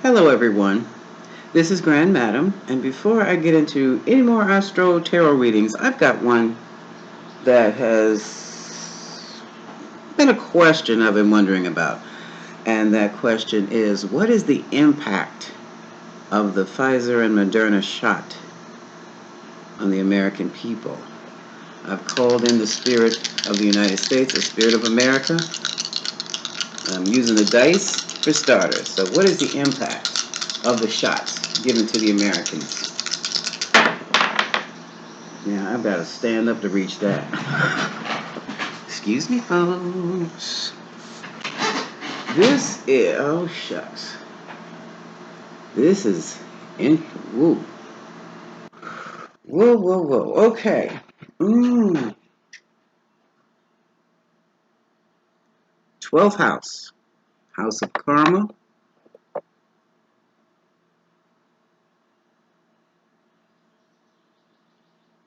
Hello everyone, this is Grand Madam, and before I get into any more Astro Tarot readings, I've got one that has been a question I've been wondering about. And that question is, what is the impact of the Pfizer and Moderna shot on the American people? I've called in the spirit of the United States, the spirit of America. I'm using the dice for starters. So what is the impact of the shots given to the Americans? Now, I've got to stand up to reach that. Excuse me, folks. This is, oh shucks. This is, whoa. Whoa. Okay. 12th house. House of Karma.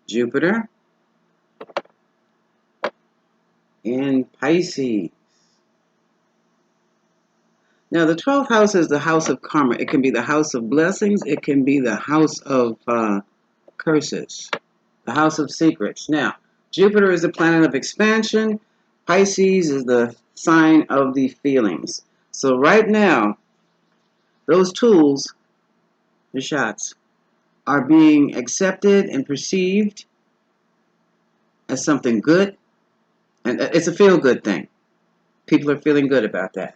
Jupiter. And Pisces. Now, the 12th house is the house of karma. It can be the house of blessings. It can be the house of curses, the house of secrets. Now, Jupiter is the planet of expansion. Pisces is the sign of the feelings. So right now, those tools, the shots, are being accepted and perceived as something good. And it's a feel-good thing. People are feeling good about that.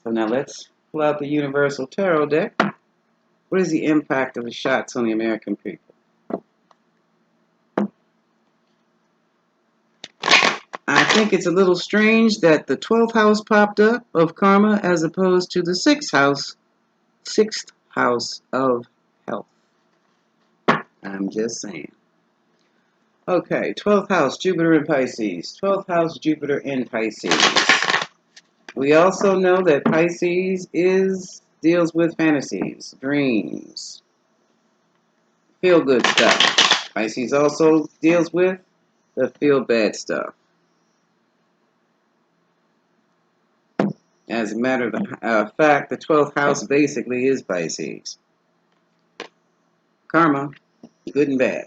So now let's pull out the Universal Tarot deck. What is the impact of the shots on the American people? I think it's a little strange that the 12th house popped up of karma as opposed to the 6th house of health. I'm just saying. Okay, 12th house, Jupiter in Pisces. 12th house, Jupiter in Pisces. We also know that Pisces deals with fantasies, dreams, feel-good stuff. Pisces also deals with the feel-bad stuff. As a matter of fact, the 12th house basically is Pisces. Karma, good and bad.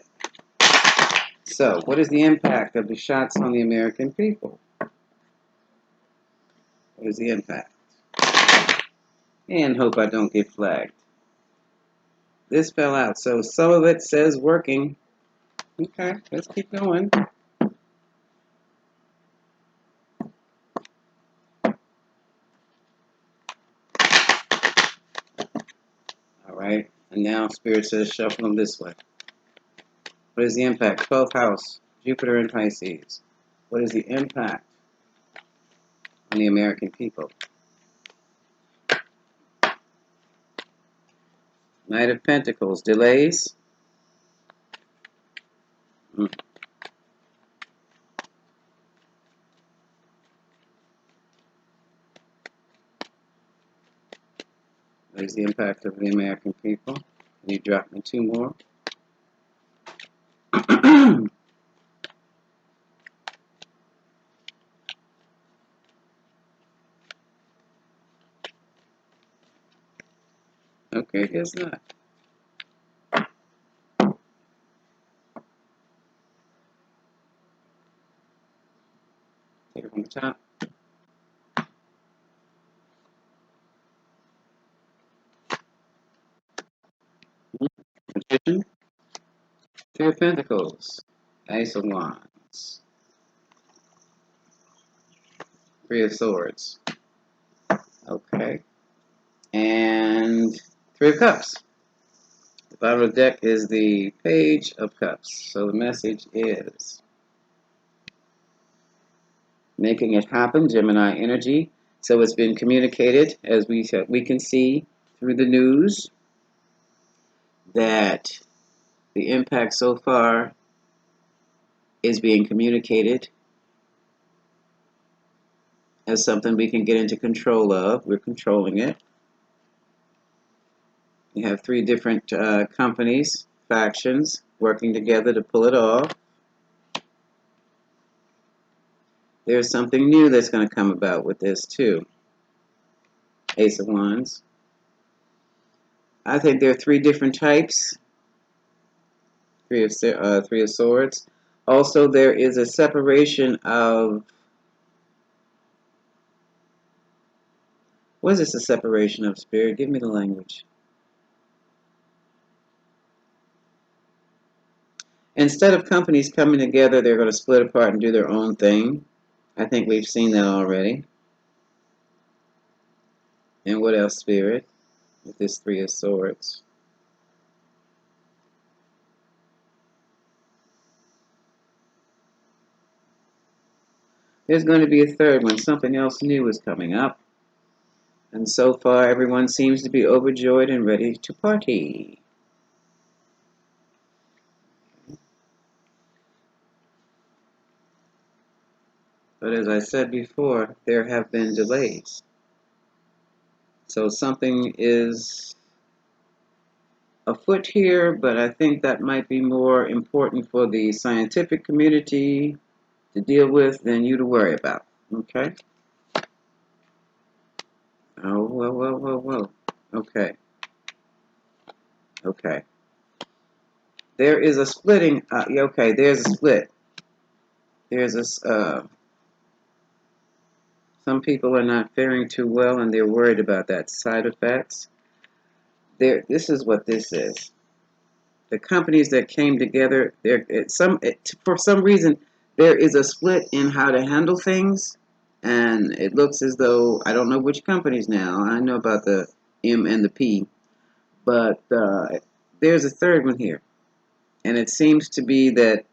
So, what is the impact of the shots on the American people? What is the impact? And hope I don't get flagged. This fell out, so some of it says working. Okay, let's keep going. Alright, and now Spirit says shuffle them this way. What is the impact? 12th house, Jupiter in Pisces. What is the impact on the American people? Knight of Pentacles, delays. What is the impact of the American people? Can you drop me two more? Okay, guess not. Take it from the top. Magician. Three of Pentacles. Ace of Wands. Three of Swords. Okay. And Three of Cups. The bottom of the deck is the Page of Cups. So the message is making it happen, Gemini energy. So it's been communicated, as we can see through the news, that the impact so far is being communicated as something we can get into control of. We're controlling it. You have three different companies, factions, working together to pull it off. There's something new that's going to come about with this too. Ace of Wands. I think there are three different types. Three of Swords. Also, there is a separation of. What is this? A separation of spirit? Give me the language. Instead of companies coming together, they're going to split apart and do their own thing. I think we've seen that already. And what else, Spirit? With this Three of Swords. There's going to be a third one. Something else new is coming up. And so far, everyone seems to be overjoyed and ready to party. But as I said before, there have been delays. So something is afoot here, but I think that might be more important for the scientific community to deal with than you to worry about. Okay? Oh, whoa. Okay. Okay. There is a splitting. Okay, there's a split. There's a. Some people are not faring too well, and they're worried about that side effects. This is what this is. The companies that came together, for some reason, there is a split in how to handle things, and it looks as though I don't know which companies now. I know about the M and the P, but there's a third one here, and it seems to be that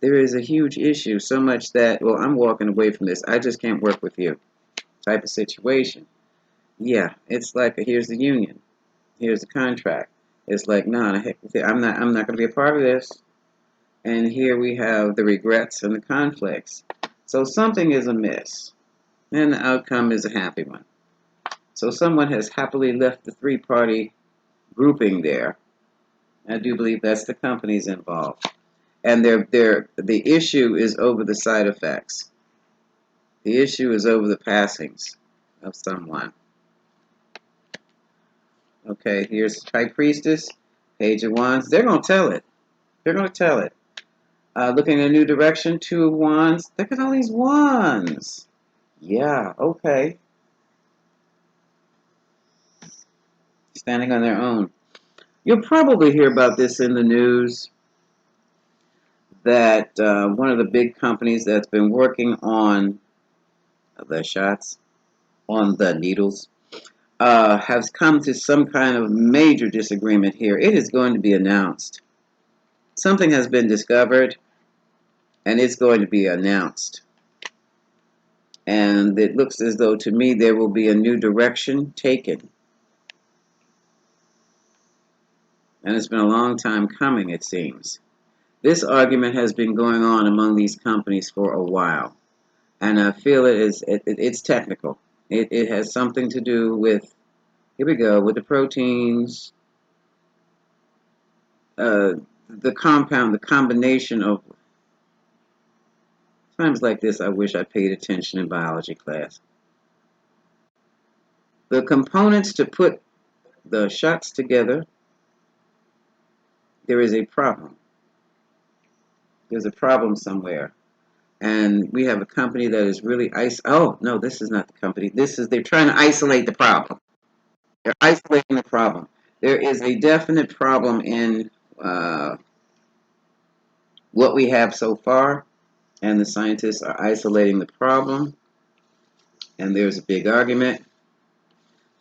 there is a huge issue, so much that I'm walking away from this. I just can't work with you, type of situation. Yeah, it's like here's the union, here's the contract. It's like, no, I'm not going to be a part of this. And here we have the regrets and the conflicts. So something is amiss, and the outcome is a happy one. So someone has happily left the three-party grouping there. I do believe that's the companies involved. And the issue is over the side effects. The issue is over the passings of someone. Okay, here's High Priestess, Page of Wands. They're going to tell it. They're going to tell it. Looking in a new direction, Two of Wands. Look at all these wands. Yeah, okay. Standing on their own. You'll probably hear about this in the news, that one of the big companies that's been working on the shots, on the needles, has come to some kind of major disagreement here. It is going to be announced. Something has been discovered, and it's going to be announced. And it looks as though, to me, there will be a new direction taken. And it's been a long time coming, it seems. This argument has been going on among these companies for a while. And I feel it's technical. It has something to do with, here we go, with the proteins, the compound, the combination of. Times like this, I wish I paid attention in biology class. The components to put the shots together, there is a problem. There's a problem somewhere. And we have a company that is really oh, no, this is not the company. They're trying to isolate the problem. They're isolating the problem. There is a definite problem in what we have so far, and the scientists are isolating the problem. And there's a big argument,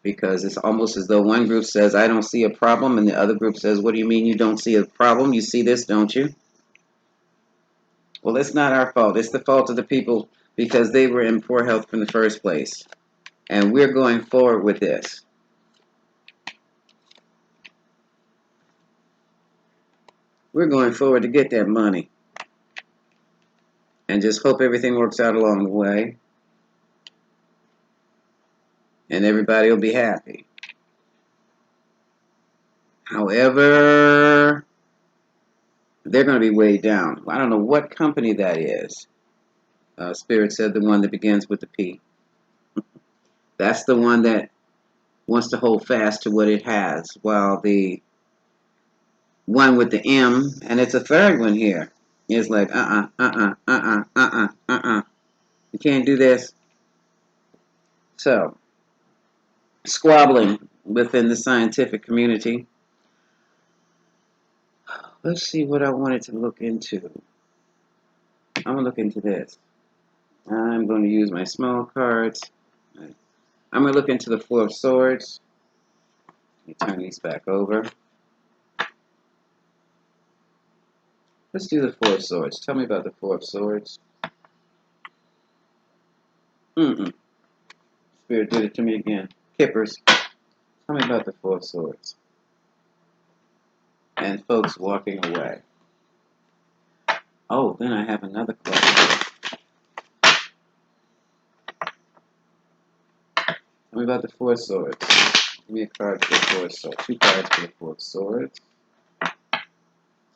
because it's almost as though one group says, I don't see a problem, and the other group says, what do you mean you don't see a problem? You see this, don't you? Well, it's not our fault. It's the fault of the people, because they were in poor health from the first place. And we're going forward with this. We're going forward to get that money. And just hope everything works out along the way. And everybody will be happy. However, they're going to be weighed down. I don't know what company that is. Spirit said the one that begins with the P. That's the one that wants to hold fast to what it has, while the one with the M, and it's a third one here, is like, you can't do this. So, squabbling within the scientific community. Let's see what I wanted to look into. I'm going to look into this. I'm going to use my small cards. I'm going to look into the Four of Swords. Let me turn these back over. Let's do the Four of Swords. Tell me about the Four of Swords. Spirit did it to me again. Kippers. Tell me about the Four of Swords. And folks walking away. Oh, then I have another question. Tell me about the Four of Swords. Give me a card for the Four of Swords. 2 cards for the Four of Swords.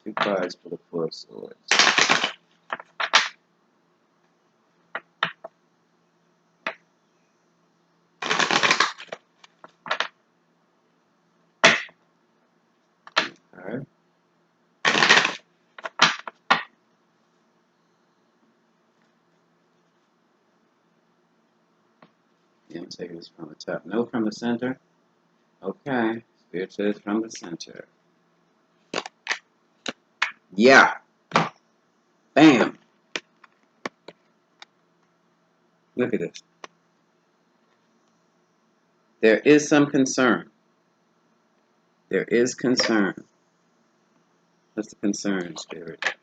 2 cards for the Four of Swords. Alright. Yeah, I'm taking this from the top. No, from the center. Okay. Spirit says from the center. Yeah. Bam. Look at this. There is some concern. There is concern. What's the concern, Spirit?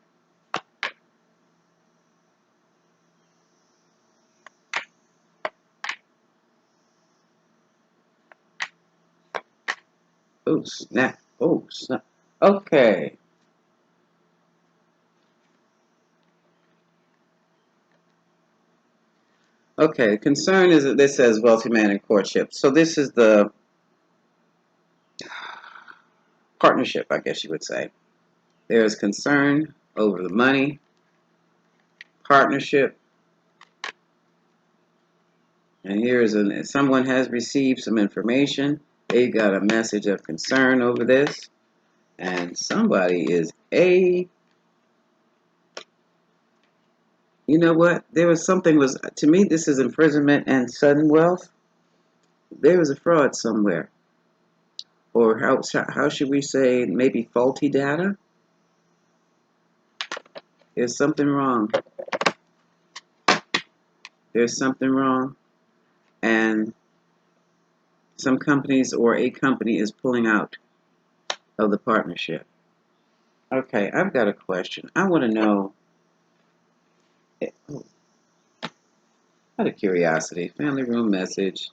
Oh, snap. Oh, snap. Okay. Okay, concern is that this says wealthy man in courtship. So this is the partnership, I guess you would say. There is concern over the money, partnership, and here is someone has received some information. They got a message of concern over this, and somebody is you know what? There was something to me. This is imprisonment and sudden wealth. There was a fraud somewhere, or how should we say, maybe faulty data? There's something wrong. There's something wrong, and some companies or a company is pulling out of the partnership. Okay, I've got a question. I want to know, out of curiosity, family room message.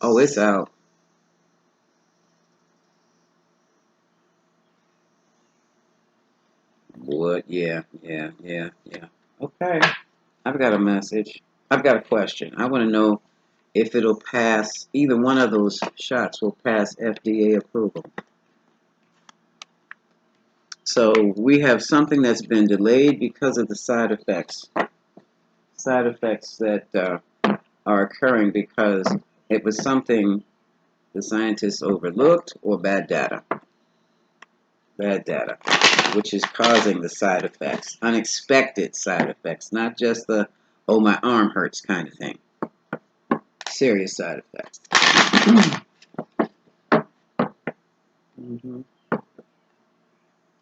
Oh, it's out. What? Yeah. Okay, I've got a message. I've got a question. I want to know if it'll pass, either one of those shots will pass FDA approval. So we have something that's been delayed because of the side effects. Side effects that are occurring because it was something the scientists overlooked, or bad data. Bad data, which is causing the side effects. Unexpected side effects, not just the, oh, my arm hurts kind of thing. Serious side effects.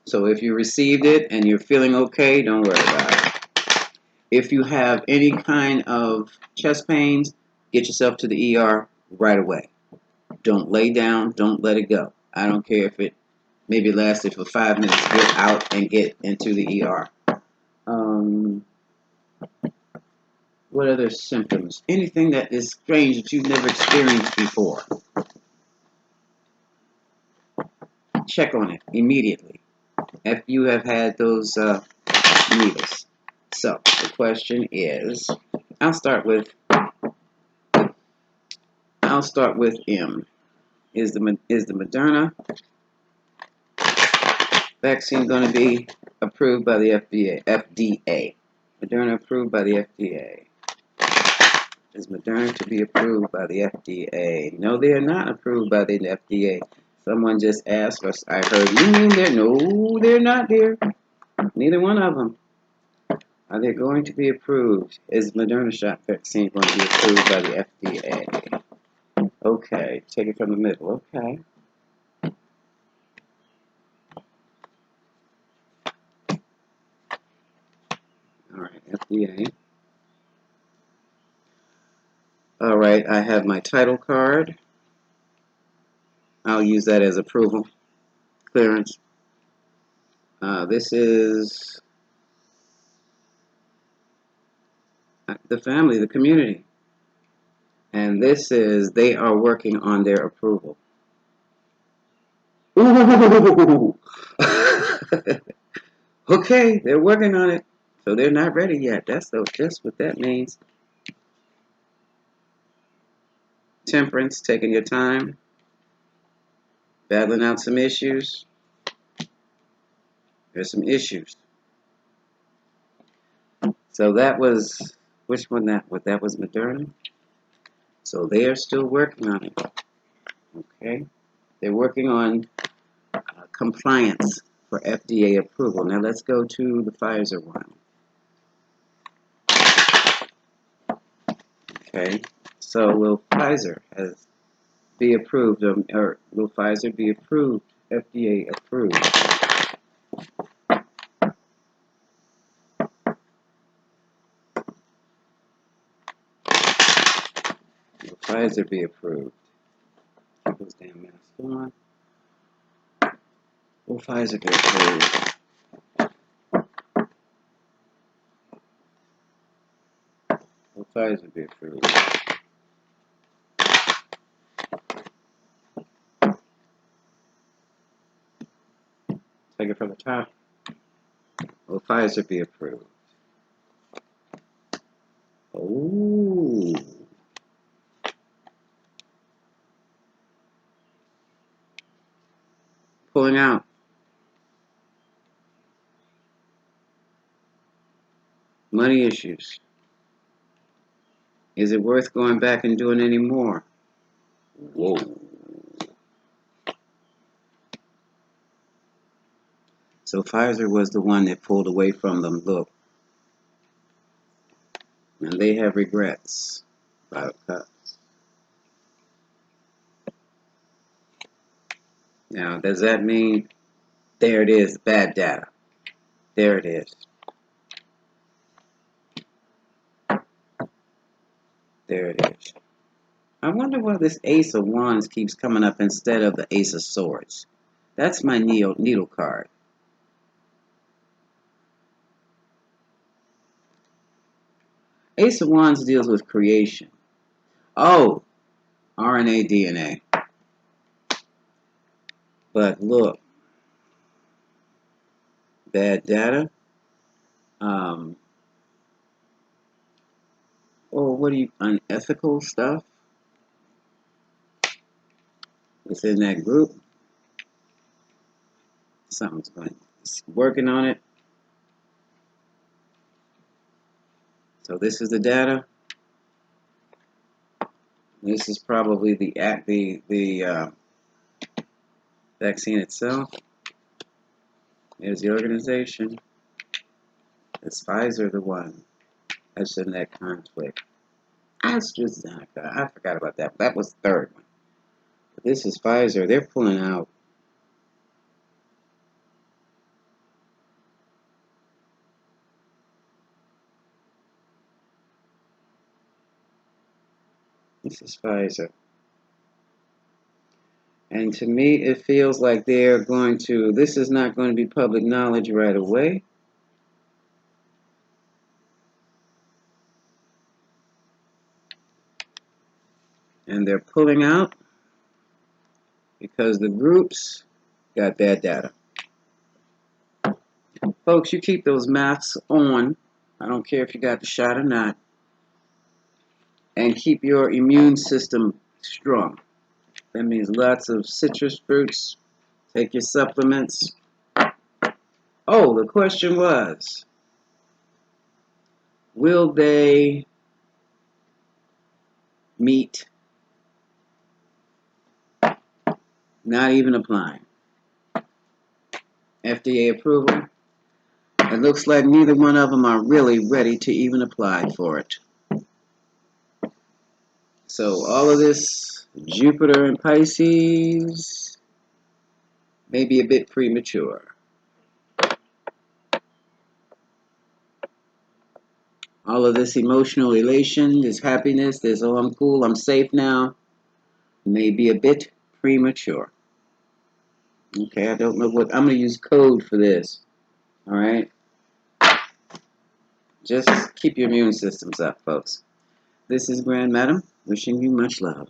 So if you received it and you're feeling okay, don't worry about it. If you have any kind of chest pains, get yourself to the ER right away. Don't lay down. Don't let it go. I don't care if it maybe lasted for 5 minutes. Get out and get into the ER. What other symptoms? Anything that is strange that you've never experienced before. Check on it immediately if you have had those needles. So the question is, I'll start with M. Is the Moderna vaccine going to be approved by the FDA? Moderna approved by the FDA. Is Moderna to be approved by the FDA? No, they are not approved by the FDA. Someone just asked us. I heard, you mean they're? No, they're not there. Neither one of them. Are they going to be approved? Is Moderna shot vaccine going to be approved by the FDA? Okay, take it from the middle. Okay. All right, FDA. All right, I have my title card. I'll use that as approval, clearance. This is the family, the community. And this is, they are working on their approval. Ooh! Okay, they're working on it. So they're not ready yet. That's what that means. Temperance, taking your time, battling out some issues. There's some issues. So that was, which one that was? That was Moderna. So they are still working on it. Okay. They're working on compliance for FDA approval. Now let's go to the Pfizer one. Okay. So will Pfizer be approved, or will Pfizer be approved, FDA approved? Will Pfizer be approved? Keep those damn masks on. Will Pfizer be approved? Will Pfizer be approved? Take it from the top. Will Pfizer be approved? Oh. Pulling out. Money issues. Is it worth going back and doing any more? Whoa. So Pfizer was the one that pulled away from them. Look. And they have regrets about cuts. Now, does that mean, there it is, bad data? There it is. There it is. I wonder why this Ace of Wands keeps coming up instead of the Ace of Swords. That's my needle card. Ace of Wands deals with creation. Oh, RNA, DNA. But look, bad data. What do you, unethical stuff within that group. Something's working on it. So this is the data. This is probably the vaccine itself. There's the organization. Is Pfizer the one that's in that conflict? AstraZeneca. I forgot about that. That was the third one. But this is Pfizer. They're pulling out. This is Pfizer. And to me, it feels like they're going to, this is not going to be public knowledge right away. And they're pulling out because the groups got bad data. Folks, you keep those masks on. I don't care if you got the shot or not. And keep your immune system strong. That means lots of citrus fruits. Take your supplements. Oh, the question was, will they meet, not even applying. FDA approval. It looks like neither one of them are really ready to even apply for it. So all of this Jupiter and Pisces may be a bit premature. All of this emotional elation, this happiness, this, oh, I'm cool, I'm safe now, may be a bit premature. Okay, I don't know what, I'm going to use code for this. All right? Just keep your immune systems up, folks. This is Grand Madam, wishing you much love.